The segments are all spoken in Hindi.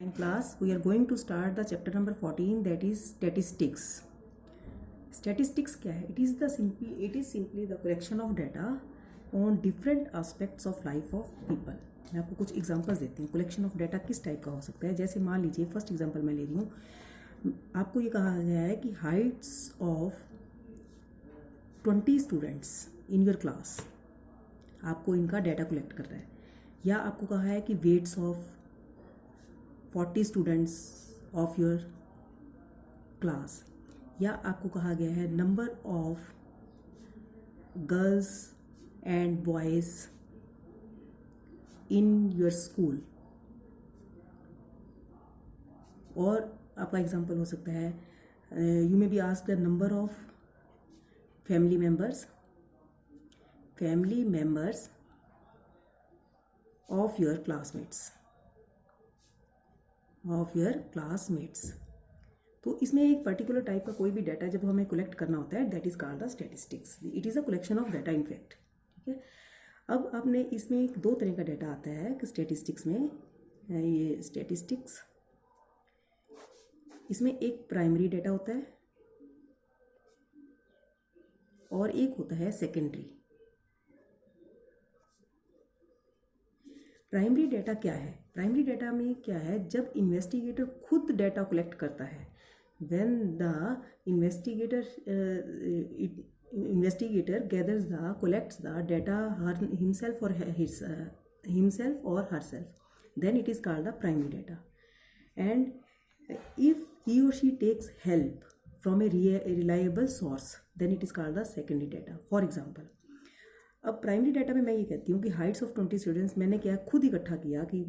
In class, we are going to start the chapter number 14, that is statistics. Statistics क्या है? It is simply the collection of data on different aspects of life of people. मैं आपको कुछ एग्जांपल्स देती हूँ. कलेक्शन ऑफ डाटा किस टाइप का हो सकता है? जैसे मान लीजिए फर्स्ट एग्जांपल मैं ले रही हूँ. आपको ये कहा गया है कि Heights of 20 students in your class. आपको इनका डाटा कलेक्ट करना है. या आपको कहा है कि weights of 40 students of your class. या आपको कहा गया है number of girls and boys in your school. और आपका एग्जांपल हो सकता है you may be asked the number of family members of your classmates. तो इसमें एक पर्टिकुलर टाइप का कोई भी डाटा जब हमें कलेक्ट करना होता है, that is called the statistics. It is a collection of data in fact. ठीक है. अब आपने इसमें दो तरह का डाटा आता है कि स्टैटिस्टिक्स में. ये स्टैटिस्टिक्स इसमें एक प्राइमरी डाटा होता है और एक होता है सेकेंडरी. प्राइमरी डाटा क्या है? प्राइमरी डाटा में क्या है, जब इन्वेस्टिगेटर खुद डाटा कलेक्ट करता है, when the investigator collects the data himself or herself, then it is called the primary data. And if he or she takes help from a reliable source, then it is called the secondary data. For example, अब प्राइमरी डाटा में मैं ये कहती हूँ कि हाइट्स ऑफ 20 स्टूडेंट्स मैंने क्या खुद इकट्ठा किया कि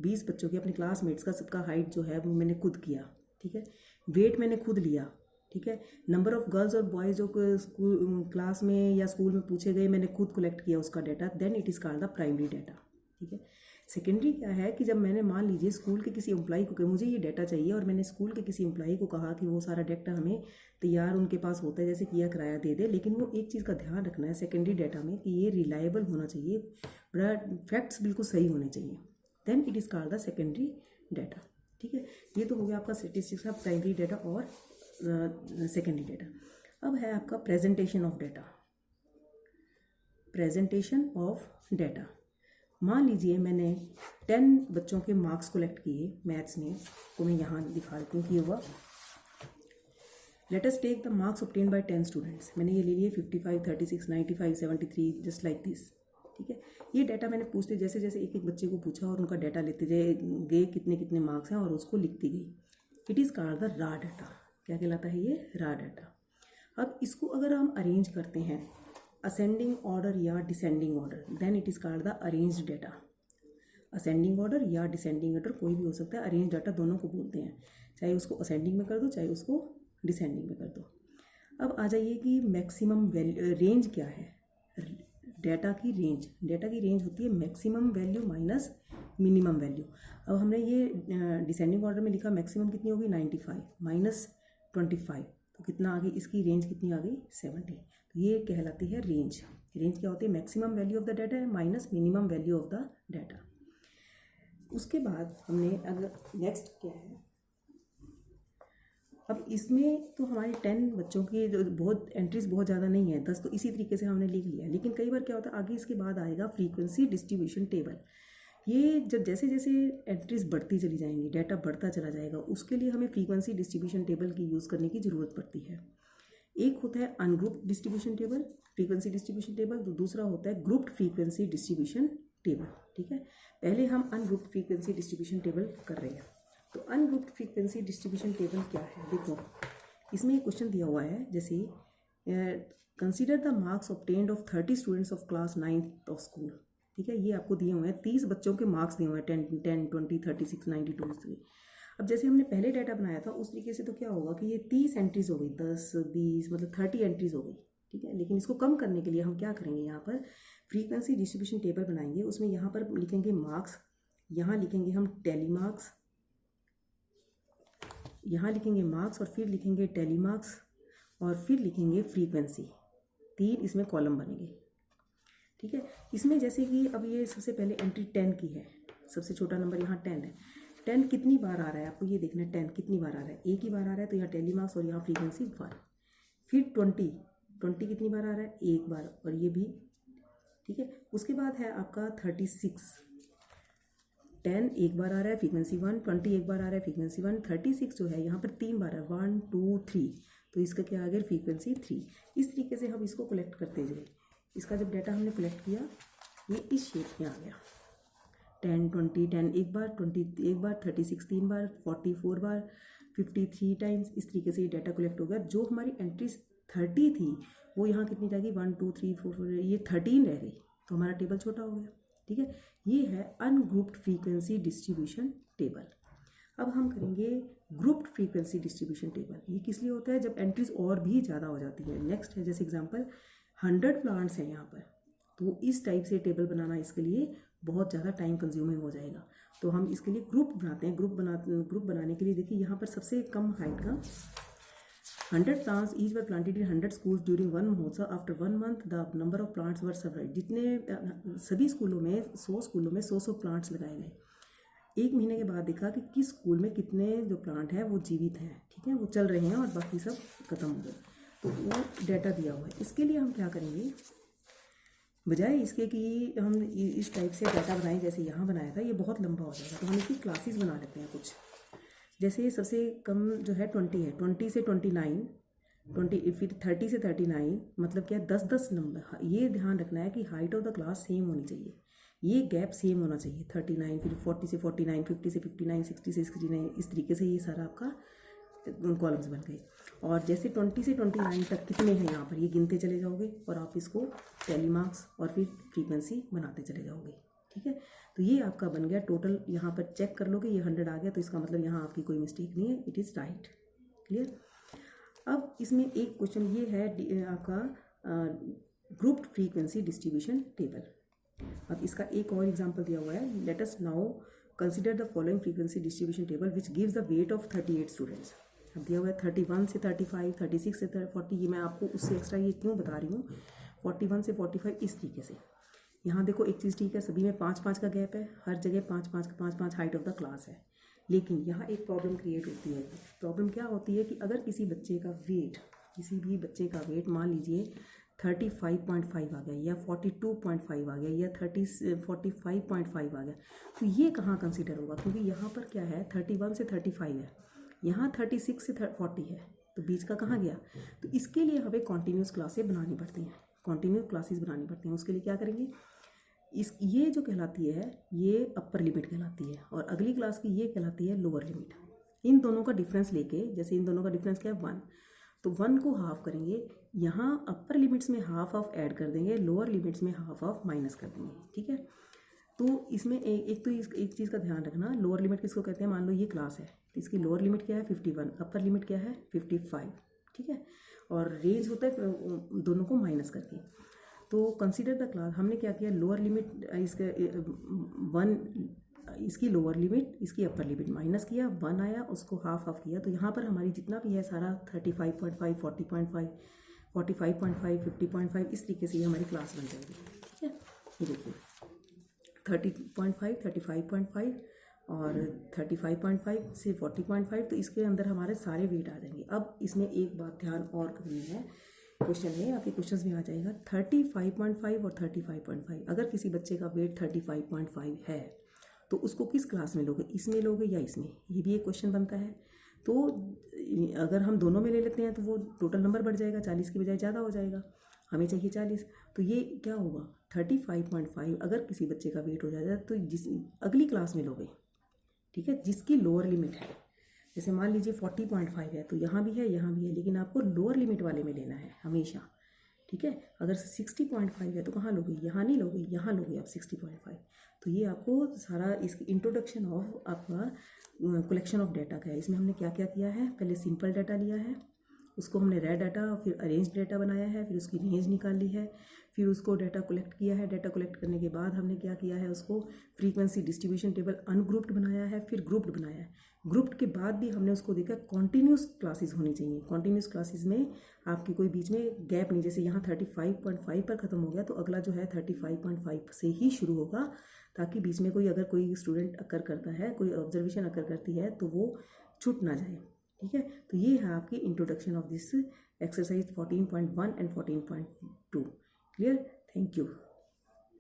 20 बच्चों के अपने क्लासमेट्स का सबका हाइट जो है वो मैंने खुद किया. ठीक है. वेट मैंने खुद लिया. ठीक है. नंबर ऑफ गर्ल्स और बॉयज़ जो स्कूल क्लास में या स्कूल में पूछे गए मैंने खुद कलेक्ट किया उसका data. Then it is called the primary data. ठीक है. सेकेंडरी क्या है कि जब मैंने मान लीजिए स्कूल के किसी एम्प्लॉई को मुझे ये डाटा चाहिए और मैंने स्कूल के किसी एम्प्लॉई को कहा कि वो सारा डाटा हमें तैयार उनके पास होता है जैसे किया किराया दे दे, लेकिन वो एक चीज़ का ध्यान रखना है सेकेंडरी डाटा में कि ये रिलायबल होना चाहिए, बड़ा फैक्ट्स बिल्कुल सही होने चाहिए. Then it is called the secondary data. ठीक है. ये तो हो गया आपका स्टैटिस्टिक्स का प्राइमरी डाटा और सेकेंडरी डाटा. अब है आपका प्रेजेंटेशन ऑफ डाटा. मान लीजिए मैंने 10 बच्चों के मार्क्स कलेक्ट किए मैथ्स में, तो मैं यहाँ दिखा देती हूँ कि हुआ. Let us take the marks obtain by 10 students. मैंने ये ले लिए 55, 36, 95, 73, जस्ट लाइक दिस. ठीक है. ये डाटा मैंने पूछते जैसे जैसे एक एक बच्चे को पूछा और उनका डाटा लेते गए कितने कितने मार्क्स हैं और उसको लिखती गई. इट इज़ कॉल्ड द रा डाटा. क्या कहलाता है ये? रा डाटा. अब इसको अगर हम अरेंज करते हैं असेंडिंग ऑर्डर या descending order, then it is called the arranged data. Ascending order या डिसेंडिंग ऑर्डर कोई भी हो सकता है. अरेंज डाटा दोनों को बोलते हैं, चाहे उसको असेंडिंग में कर दो चाहे उसको डिसेंडिंग में कर दो. अब आ जाइए कि मैक्सिमम रेंज क्या है. डाटा की रेंज होती है maximum value minus minimum value. अब हमने ये डिसेंडिंग ऑर्डर में लिखा मैक्सिमम कितनी होगी 95 माइनस 25, तो कितना आ गई इसकी रेंज कितनी आ गई 70. तो ये कहलाती है रेंज. रेंज क्या होती है? Maximum value of the data minus minimum value of the data. उसके बाद हमने अगर नेक्स्ट क्या है, अब इसमें तो हमारे 10 बच्चों की बहुत एंट्रीज बहुत ज़्यादा नहीं है, 10 तो इसी तरीके से हमने लिख लिया. लेकिन कई बार क्या होता है आगे इसके बाद आएगा फ्रीक्वेंसी डिस्ट्रीब्यूशन टेबल. ये जब जैसे जैसे एंट्रीज बढ़ती चली जाएंगी, डाटा बढ़ता चला जाएगा, उसके लिए हमें फ्रीक्वेंसी डिस्ट्रीब्यूशन टेबल की यूज़ करने की ज़रूरत पड़ती है. एक होता है ungrouped distribution table frequency distribution table, तो दूसरा होता है ग्रुप्ड फ्रीक्वेंसी डिस्ट्रीब्यूशन टेबल. ठीक है. पहले हम अनग्रुप्ड फ्रीक्वेंसी डिस्ट्रीब्यूशन टेबल कर रहे हैं. तो अनग्रुप्ड फ्रीक्वेंसी डिस्ट्रीब्यूशन टेबल क्या है? देखो इसमें एक क्वेश्चन दिया हुआ है जैसे consider the marks obtained of 30 students of class 9th of school. ठीक है. ये आपको दिए हुए हैं 30 बच्चों के मार्क्स दिए हुए हैं 10, 20, 36, 92. अब जैसे हमने पहले डाटा बनाया था उस तरीके से तो क्या होगा कि ये 30 एंट्रीज हो गई, 10, 20 मतलब 30 एंट्रीज हो गई. ठीक है. लेकिन इसको कम करने के लिए हम क्या करेंगे, यहाँ पर फ्रीक्वेंसी डिस्ट्रीब्यूशन टेबल बनाएंगे. उसमें यहाँ पर लिखेंगे मार्क्स, यहाँ लिखेंगे हम टेली मार्क्स, यहाँ लिखेंगे मार्क्स और फिर लिखेंगे टेली मार्क्स और फिर लिखेंगे फ्रीक्वेंसी. 3 इसमें कॉलम बनेंगे. ठीक है। इसमें जैसे कि अब ये सबसे पहले एंट्री 10 की है, सबसे छोटा नंबर यहाँ 10 है। 10 कितनी बार आ रहा है आपको ये देखना है, 10 कितनी बार आ रहा है, एक ही बार आ रहा है तो यहाँ टेली मार्क्स और यहाँ फ्रीक्वेंसी 1। फिर 20 कितनी बार आ रहा है, एक बार, और ये भी ठीक है। उसके बाद है आपका 36, 10 एक बार आ रहा है फ्रीक्वेंसी 1, 20 एक बार आ रहा है फ्रीक्वेंसी 1, 36 जो है यहाँ पर 3 बार है, 1 2 3, तो इसका क्या आ गया फ्रीक्वेंसी 3। इस तरीके से हम इसको कलेक्ट करते जाए। इसका जब डाटा हमने कलेक्ट किया ये इस शेप में आ गया, 10 20, 10 एक बार, 20 एक बार, 36 3 बार, 44 बार, 53 टाइम्स। इस तरीके से ये डाटा कलेक्ट हो गया। जो हमारी एंट्रीज 30 थी वो यहाँ कितनी रह गई, 1 2 3 4 4, ये 13 रह गई, तो हमारा टेबल छोटा हो गया। ठीक है, ये है अनग्रुप्ड फ्रीक्वेंसी डिस्ट्रीब्यूशन टेबल। अब हम करेंगे ग्रुप्ड फ्रीक्वेंसी डिस्ट्रीब्यूशन टेबल। ये किस लिए होता है, जब एंट्रीज और भी ज़्यादा हो जाती है। नेक्स्ट है जैसे एग्जांपल 100 प्लांट्स हैं यहाँ पर, तो इस टाइप से टेबल बनाना इसके लिए बहुत ज़्यादा टाइम कंज्यूमिंग हो जाएगा। तो हम इसके लिए ग्रुप बनाते हैं। ग्रुप बनाने के लिए देखिए यहाँ पर सबसे कम हाइट का 100 plants each were planted in 100 schools during one mahotsav. After 1 month, the number of plants were several. जितने सभी स्कूलों में 100 स्कूलों में 100 प्लांट्स लगाए गए। एक महीने के बाद देखा कि किस स्कूल में कितने जो प्लांट हैं वो जीवित हैं, ठीक है, वो चल रहे हैं, और बाकी सब खत्म हो गए। तो वो डाटा दिया हुआ है। इसके लिए हम क्या करेंगे, बजाय इसके कि हम इस टाइप से डाटा बनाएं जैसे यहाँ बनाया था, ये बहुत लंबा हो जाएगा, तो हम इसकी क्लासेस बना लेते हैं कुछ। जैसे सबसे कम जो है 20 है, 20 से 29, 20 फिर 30 से 39, मतलब क्या 10-10 नंबर। ये ध्यान रखना है कि height of the class same होनी चाहिए, ये गैप सेम होना चाहिए। 39 फिर 40 से 49, 50 से 59, 60 से 69, इस तरीके से ये सारा आपका कॉलम्स बन गए। और जैसे 20 से 29 तक कितने हैं यहाँ पर, ये गिनते चले जाओगे और आप इसको टेली मार्क्स और फिर फ्रीक्वेंसी बनाते चले जाओगे। ठीक है, तो ये आपका बन गया टोटल। यहाँ पर चेक कर लोगे ये 100 आ गया, तो इसका मतलब यहाँ आपकी कोई मिस्टेक नहीं है, इट इज़ राइट। क्लियर। अब इसमें एक क्वेश्चन ये है आपका ग्रुप्ड फ्रीक्वेंसी डिस्ट्रीब्यूशन टेबल। अब इसका एक और एग्जांपल दिया हुआ है। Let us now consider the following frequency distribution table which gives the weight of 38 students. अब दिया हुआ है 31 से 35, 36 से 40। ये मैं आपको उससे एक्स्ट्रा ये क्यों बता रही हूँ, 41 से 45 इस तरीके से। यहाँ देखो एक चीज़ ठीक है, सभी में 5-5 का गैप है, हर जगह 5-5 हाइट ऑफ द क्लास है। लेकिन यहाँ एक प्रॉब्लम क्रिएट होती है। प्रॉब्लम क्या होती है कि अगर किसी बच्चे का वेट, किसी भी बच्चे का वेट मान लीजिए 35.5 आ गया, या 42.5 आ गया, या 45.5 आ गया, तो ये कहाँ कंसिडर होगा, क्योंकि यहाँ पर क्या है 31 से 35 है, यहाँ 36 से 40 है, तो बीच का कहाँ गया। तो इसके लिए हमें कॉन्टीन्यूस क्लासेस बनानी पड़ती हैं, कॉन्टीन्यूस क्लासेस बनानी पड़ती हैं। उसके लिए क्या करेंगे, ये जो कहलाती है ये अपर लिमिट कहलाती है, और अगली क्लास की ये कहलाती है लोअर लिमिट। इन दोनों का डिफरेंस लेके, जैसे इन दोनों का डिफरेंस क्या है 1, तो 1 को हाफ करेंगे, यहाँ अपर लिमिट्स में हाफ ऑफ ऐड कर देंगे, लोअर लिमिट्स में हाफ ऑफ माइनस कर देंगे। ठीक है, तो इसमें एक चीज़ का ध्यान रखना, लोअर लिमिट किसको कहते हैं। मान लो ये क्लास है, तो इसकी लोअर लिमिट क्या है 51, अपर लिमिट क्या है 55। ठीक है, और रेंज होता है दोनों को माइनस करके। तो कंसीडर द क्लास, हमने क्या किया, लोअर लिमिट इसके 1, इसकी लोअर लिमिट, इसकी अपर लिमिट माइनस किया, 1 आया, उसको हाफ ऑफ किया। तो यहाँ पर हमारी जितना भी है सारा 35.5, 40.5, 45.5, 50.5, इस तरीके से ये हमारी क्लास बन जाएगी। ठीक है, ये देखिए 30.5, 35.5 और 35.5 से 40.5, तो इसके अंदर हमारे सारे वेट आ जाएंगे। अब इसमें एक बात ध्यान और करनी है, क्वेश्चन है, आपके क्वेश्चंस में आ जाएगा 35.5 और 35.5। अगर किसी बच्चे का वेट 35.5 है तो उसको किस क्लास में लोगे, इसमें लोगे या इसमें, ये भी एक क्वेश्चन बनता है। तो अगर हम दोनों में ले लेते हैं तो वो टोटल नंबर बढ़ जाएगा, 40 की बजाय ज़्यादा हो जाएगा, हमें चाहिए 40। तो ये क्या होगा 35.5 अगर किसी बच्चे का वेट हो जाएगा तो जिस अगली क्लास में लोगे, ठीक है, जिसकी लोअर लिमिट है। जैसे मान लीजिए 40.5 है, तो यहाँ भी है, यहाँ भी है, लेकिन आपको लोअर लिमिट वाले में लेना है हमेशा। ठीक है, अगर 60.5 है तो कहाँ लोगे, यहाँ नहीं लोगे, यहाँ लोगे आप 60.5। तो ये आपको सारा इसकी इंट्रोडक्शन ऑफ आपका कलेक्शन ऑफ डाटा का है। इसमें हमने क्या क्या किया है, पहले सिंपल डाटा लिया है, उसको हमने रे डाटा, फिर अरेंज डाटा बनाया है, फिर उसकी रेंज निकाल ली है, फिर उसको डाटा कलेक्ट किया है। डाटा कलेक्ट करने के बाद हमने क्या किया है, उसको फ्रीक्वेंसी डिस्ट्रीब्यूशन टेबल अनग्रुप्ड बनाया है, फिर ग्रुप्ड बनाया है। ग्रुप्ड के बाद भी हमने उसको देखा कॉन्टीन्यूस क्लासेस होनी चाहिए। कॉन्टीन्यूस क्लासेस में आपकी कोई बीच में गैप नहीं, जैसे यहाँ 35.5 पर ख़त्म हो गया तो अगला जो है 35.5 से ही शुरू होगा, ताकि बीच में कोई अगर कोई स्टूडेंट अकर करता है, कोई ऑब्जर्वेशन अकर करती है तो वो छूट ना जाए। ठीक है, तो ये है आपकी introduction of this exercise 14.1 and 14.2। Clear, thank you.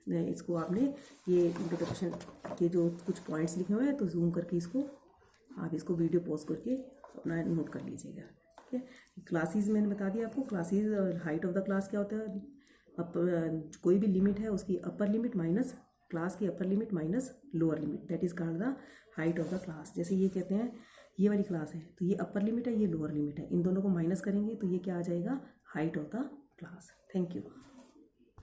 इसको आपने ये इंट्रोडक्शन के जो कुछ पॉइंट्स लिखे हुए हैं तो जूम करके इसको आप इसको वीडियो पॉज करके अपना नोट कर लीजिएगा। ठीक है, क्लासेस मैंने बता दिया आपको, क्लासेस और हाइट ऑफ द क्लास क्या होता है। कोई भी लिमिट है उसकी अपर लिमिट माइनस क्लास की upper limit minus lower limit, that is called the height of the class. जैसे ये कहते हैं ये वाली क्लास है तो ये अपर लिमिट है, ये लोअर लिमिट है, इन दोनों को माइनस करेंगे तो ये क्या आ जाएगा, height of the class. Thank you.